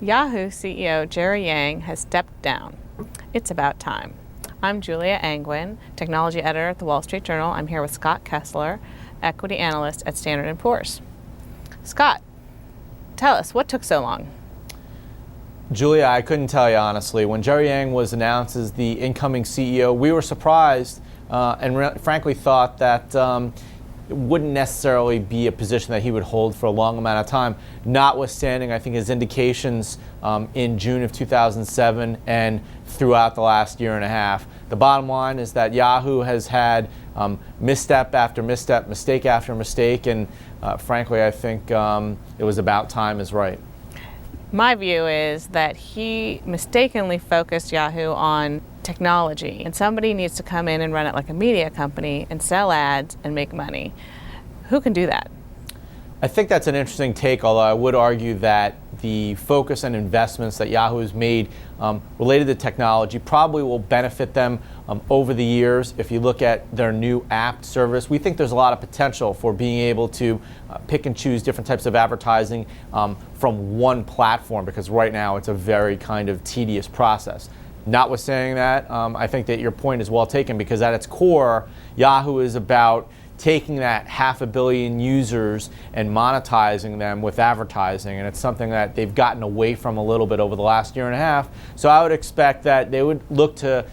Yahoo CEO Jerry Yang has stepped down. It's about time. I'm Julia Angwin, technology editor at the Wall Street Journal. I'm here with Scott Kessler, equity analyst at Standard & Poor's. Scott, tell us, what took so long? Julia, I couldn't tell you honestly. When Jerry Yang was announced as the incoming CEO, we were surprised and frankly thought that it wouldn't necessarily be a position that he would hold for a long amount of time, notwithstanding, I think, his indications in June of 2007 and throughout the last year and a half. The bottom line is that Yahoo has had misstep after misstep, mistake after mistake, and frankly, I think it was about time is right. My view is that he mistakenly focused Yahoo on technology, and somebody needs to come in and run it like a media company and sell ads and make money. Who can do that? I think that's an interesting take, although I would argue that the focus and investments that Yahoo has made related to technology probably will benefit them over the years. If you look at their new app service, we think there's a lot of potential for being able to pick and choose different types of advertising from one platform, because right now it's a very kind of tedious process. Notwithstanding that, I think that your point is well taken, because at its core, Yahoo is about taking that 500 million users and monetizing them with advertising, and it's something that they've gotten away from a little bit over the last year and a half. So I would expect that they would look to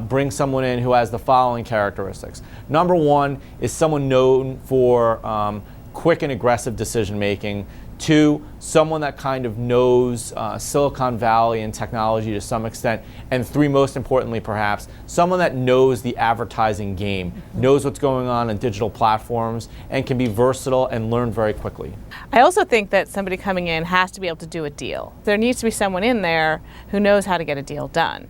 bring someone in who has the following characteristics. Number one is someone known for quick and aggressive decision making. Two, someone that kind of knows Silicon Valley and technology to some extent. And three, most importantly perhaps, someone that knows the advertising game, knows what's going on digital platforms, and can be versatile and learn very quickly. I also think that somebody coming in has to be able to do a deal. There needs to be someone in there who knows how to get a deal done.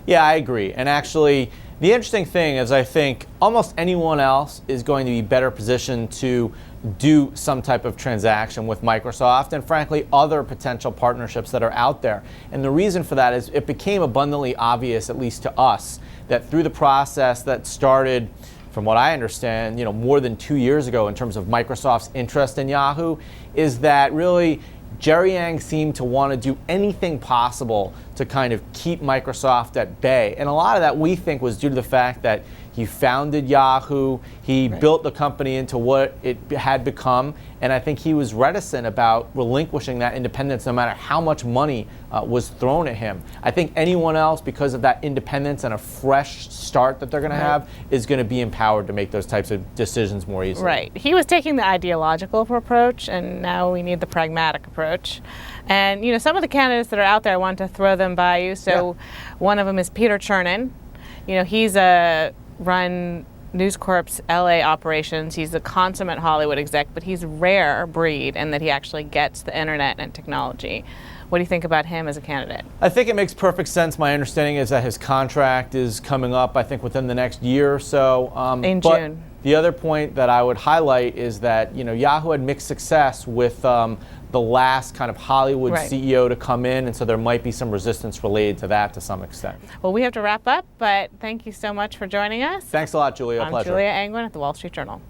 Yeah, I agree. And actually, the interesting thing is I think almost anyone else is going to be better positioned to do some type of transaction with Microsoft and frankly other potential partnerships that are out there. And the reason for that is it became abundantly obvious, at least to us, that through the process that started, from what I understand, more than 2 years ago in terms of Microsoft's interest in Yahoo, is that really Jerry Yang seemed to want to do anything possible to kind of keep Microsoft at bay. And a lot of that we think was due to the fact that he founded Yahoo, he built the company into what it had become, and I think he was reticent about relinquishing that independence no matter how much money was thrown at him. I think anyone else, because of that independence and a fresh start that they're going to have, is going to be empowered to make those types of decisions more easily. Right. He was taking the ideological approach, and now we need the pragmatic approach. And some of the candidates that are out there, I want to throw them by you. So one of them is Peter Chernin. He's run News Corp's LA operations. He's a consummate Hollywood exec, but he's a rare breed in that he actually gets the internet and technology. What do you think about him as a candidate? I think it makes perfect sense. My understanding is that his contract is coming up, I think, within the next year or so. In June. The other point that I would highlight is that Yahoo had mixed success with the last kind of Hollywood CEO to come in, and so there might be some resistance related to that to some extent. Well, we have to wrap up, but thank you so much for joining us. Thanks a lot, Julia. I'm Pleasure. Julia Angwin at the Wall Street Journal.